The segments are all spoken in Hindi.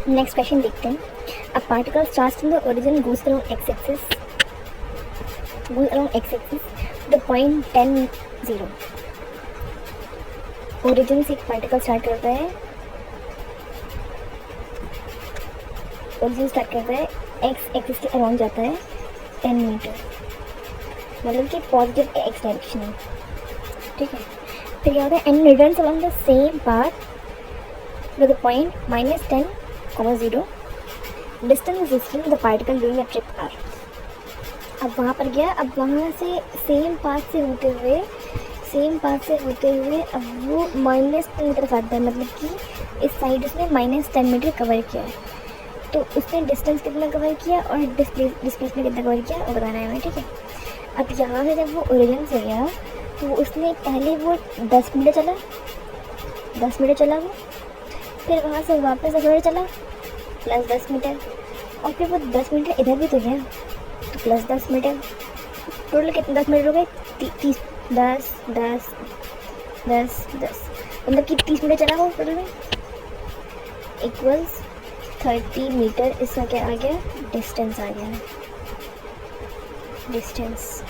नेक्स्ट क्वेश्चन देखते हैं। A particle starts from the origin goes around x axis the point 10 0। Origin से एक पार्टिकल स्टार्ट करता है, एक्स एक्सिस के अराउंड जाता है 10 मीटर, मतलब कि पॉजिटिव एक्स डायरेक्शन है, ठीक है। फिर क्या होता है, and returns along the same path with the point -10, 0 distance distance the particle doing a trip are. अब वहाँ पर गया, अब वहाँ से सेम पाथ से होते हुए अब वो -10 की तरफ आता है, मतलब कि इस साइड उसने -10 मीटर कवर किया है। तो उसने डिस्टेंस कितना कवर किया और डिस्प्लेसमेंट कितना कवर किया वो बताना है हमें, ठीक है। अब यहाँ से जब वो ओरिजिन से गया तो उसने पहले वो 10 मीटर चला वो, फिर वहाँ से वापस 10 मीटर चला प्लस 10 मीटर, और फिर वो 10 मीटर इधर भी तो गया तो प्लस 10 मीटर। टोटल कितने 10 मीटर हो गए, 30, 10 10 10 10, मतलब कि 30 मीटर चला वो टोटल में, इक्वल्स 30 मीटर। इसका क्या आ गया, डिस्टेंस आ गया, डिस्टेंस।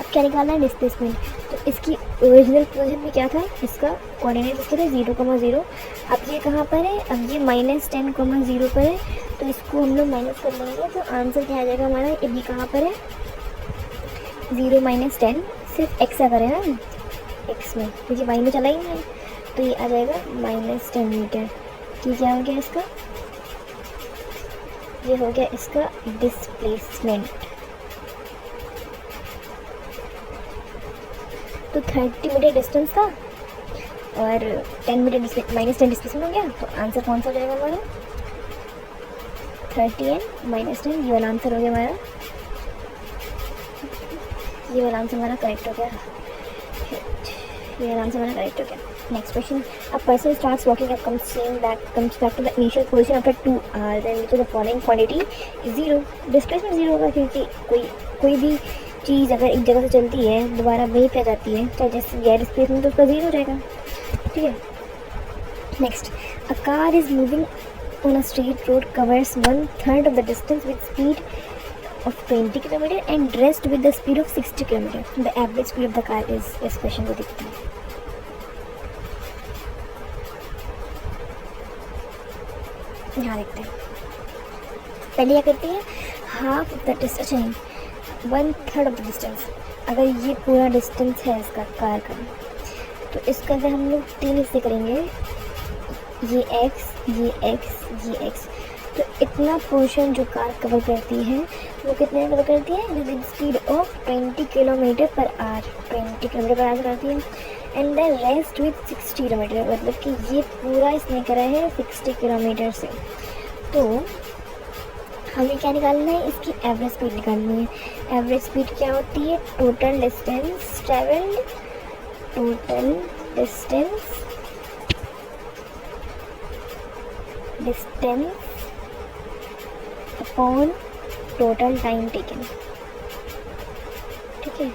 अब क्या निकालना है, डिस्प्लेसमेंट। तो इसकी ओरिजिनल पोजीशन में क्या था, इसका कोऑर्डिनेट इसके थे 0,0। अब ये कहाँ पर है, अब ये -10,0 पर है, तो इसको हम लोग माइनस कर लेंगे तो आंसर क्या आ जाएगा हमारा, ये कहाँ पर है 0 - 10, सिर्फ एक्स आ करेगा ना एक्स में, क्योंकि वाई में चला ही नहीं, तो ये आ जाएगा -10 मीटर। कि क्या हो गया इसका, ये हो गया इसका डिस्प्लेसमेंट। तो 30 मीटर डिस्टेंस था और 10 मीटर -10 डिस्प्लेसमेंट हो गया, तो आंसर कौन सा हो जाएगा हमारा, 30 एंड -10, ये वाला आंसर हो गया हमारा, ये वाला आंसर हमारा करेक्ट हो गया, ये वाला आंसर हमारा करेक्ट हो गया। Next question, a person starts walking and comes back to the initial position after 2 hours and the following quantity is 0। Displacement 0 होगा, क्योंकि कोई भी चीज़ अगर एक जगह से चलती है दोबारा वहीं पे जाती है, चाहे जैसे गैर डिस्प्लेसमेंट, तो उसका 0 हो जाएगा, ठीक है। Next, a car is moving on a straight road covers 1/3 of the distance with speed of 20 km and rest with the speed of 60 km. The average speed of the car is, इस क्वेश्चन को देखते हैं। यहाँ देखते हैं, पहले क्या करते हैं, half of the distance, 1/3 of the distance. अगर ये पूरा डिस्टेंस है इसका कार का, तो इसका अगर हम लोग 3 हिस्से करेंगे, ये x, तो इतना पोर्शन जो कार कवर करती है वो कितने कवर करती है, with speed of 20 kilometre per hour, 20 kilometre per hour करती है, and the rest with 60 kilometre, मतलब कि ये पूरा इसने करा है 60 किलोमीटर से। तो हमें क्या निकालना है, इसकी एवरेज स्पीड निकालनी है। एवरेज स्पीड क्या होती है, total distance travelled, distance upon total time taken, ठीक है।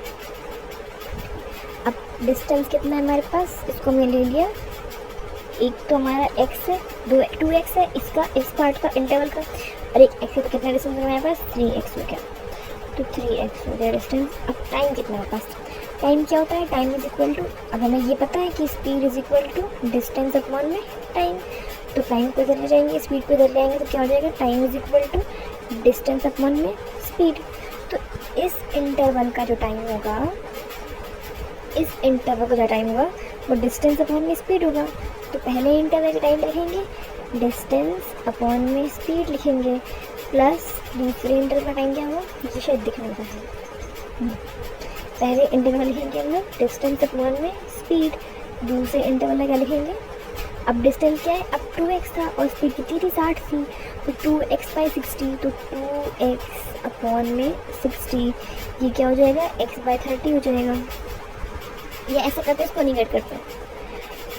अब डिस्टेंस कितना है हमारे पास, इसको मैं ले लिया, एक तो हमारा x है, 2x है इसका, इस पार्ट का इंटरवल का, और एक x है, तो कितना डिस्टेंस है हमारे पास, 3x हो गया, तो 3x हो गया डिस्टेंस। अब टाइम कितना है पास, टाइम क्या होता है, टाइम इज इक्वल टू, अब हमें ये पता है कि speed is equal to distance upon में टाइम, तो टाइम को इधर ले जाएंगे, स्पीड को इधर ले आएंगे, तो क्या हो जाएगा, time is equal to distance upon में स्पीड। तो इस इंटरवल का जो टाइम होगा, वो डिस्टेंस अपॉन में स्पीड होगा। तो पहले इंटरवल का टाइम लिखेंगे, डिस्टेंस अपॉन में स्पीड लिखेंगे, प्लस दूसरे इंटरवल का टाइम क्या होगा, ये शायद दिखने का है, पहले इंटरवल लिखेंगे हम लोग डिस्टेंस अपॉन में स्पीड, दूसरे इंटरवल में क्या लिखेंगे, अब डिस्टेंस क्या है, अब 2x था और स्पीड कितनी थी, 60 थी, तो 2x/60, तो 2x अपॉन में 60, ये क्या हो जाएगा, x/30 हो जाएगा। ये ऐसा करते इसको नहीं कट करते,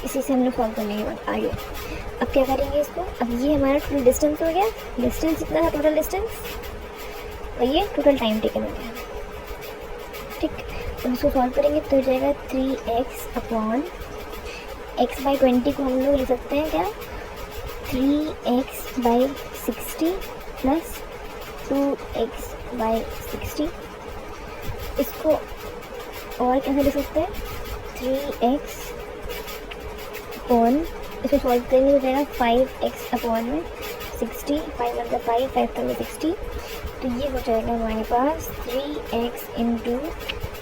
इसी से हम लोग सॉल्व करने के बाद आगे। अब क्या करेंगे इसको, अब ये हमारा टोटल डिस्टेंस हो गया, डिस्टेंस कितना था टोटल डिस्टेंस, और ये टोटल टाइम टेकन हो गया, ठीक। अब इसको सॉल्व करेंगे तो हो जाएगा 3x अपॉन x/20 को हम लोग लिख सकते हैं क्या, 3x/60 प्लस 2x/60। इसको और कैसे लिख सकते हैं, 3x अपॉन, इसको सॉल्व करेंगे तो जाएगा 5x अपॉन में 60, 5 मतलब 5, 5 तो 60। तो ये हो जाएगा हमारे पास 3x इंटू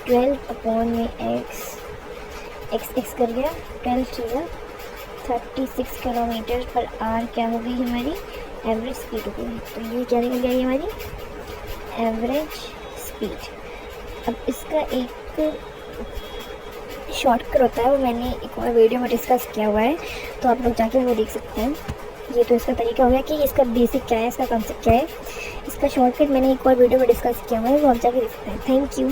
12 अपॉन में x कर गया 12 चीज़ा 36 किलोमीटर पर आवर क्या हो गई हमारी एवरेज स्पीड हो गई। तो ये क्या निकल गई हमारी एवरेज स्पीड। अब इसका एक शॉर्टकट होता है, वो मैंने एक और वीडियो में डिस्कस किया हुआ है, तो आप लोग जाके वो देख सकते हैं। ये तो इसका तरीका हो गया कि इसका बेसिक क्या है, इसका कॉन्सेप्ट क्या है। इसका शॉर्टकट मैंने एक और वीडियो में डिस्कस किया हुआ है, वो आप जाके देख सकते हैं। Thank you.